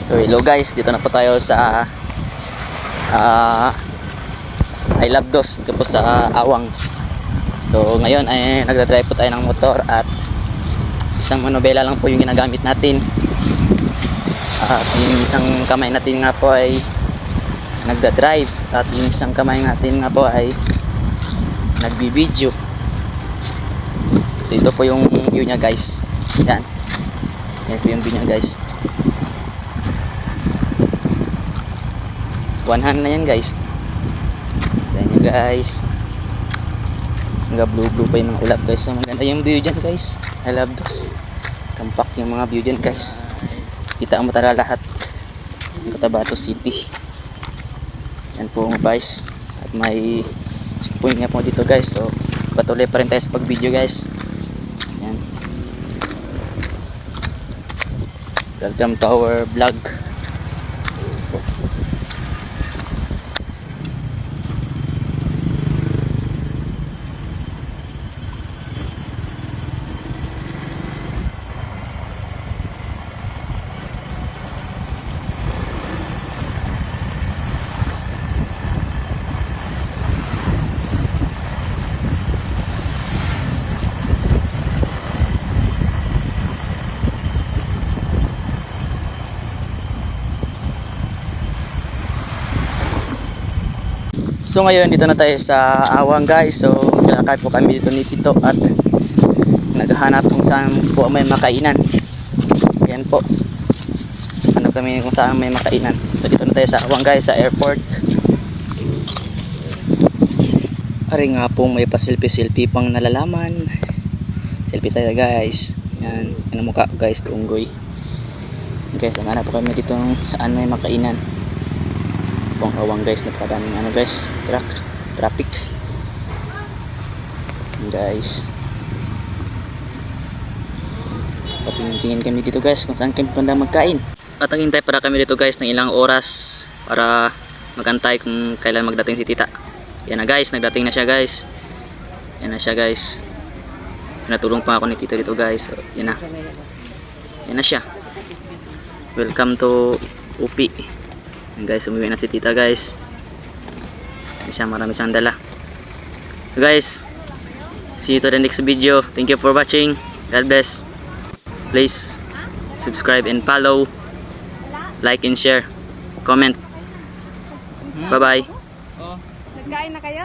So hello guys, dito na po tayo sa I Love Dos, dito po sa Awang. So ngayon ay nagdadrive po tayo ng motor at isang manobela lang po yung ginagamit natin. At yung isang kamay natin nga po ay nagdadrive at yung isang kamay natin nga po ay nagbibideo. So ito po yung view niya guys. Yan. Yan po yung view niya guys. 100 na yan guys. Yan nyo guys. Hanggang blue pa yung mga ulap guys. So maganda yung view dyan guys. I Love Dos. Tampak yung mga view dyan guys. Kita mo tara lahat ng Cotabato City. Yan po guys. At may checkpoint nga po dito guys. So patuloy pa rin tayo sa pag video guys. Yan. Welcome to our vlog. So ngayon dito na tayo sa Awang guys. So nilakad po kami dito ni Tito at naghahanap kung saan po may makainan. Yan po. Ano kami kung saan may makainan. So dito na tayo sa Awang guys, sa airport. Ari nga po may pa-selfie pang nalalaman. Selfie tayo guys. Yan, yan ang mukha guys, Unggoy. Guys, naghahanap po kami dito saan may makainan. Pang Awang guys, napakadaming ano guys, traffic guys. Patingin-tingin kami dito guys kung saan kami panda magkain. At naghintay para kami dito guys ng ilang oras para magantay kung kailan magdating si tita. Yan na guys, nagdating na siya guys. Yan na siya guys. Pinatulong pa ako ni tito dito guys. So, yan na. Yan na siya. Welcome to Upi. Yan guys, umuwi na si tita guys. Yan siya, marami siyang dala. So guys, see you to the next video. Thank you for watching. God bless. Please subscribe and follow, like and share, comment. Bye bye. Nagkain na kayo?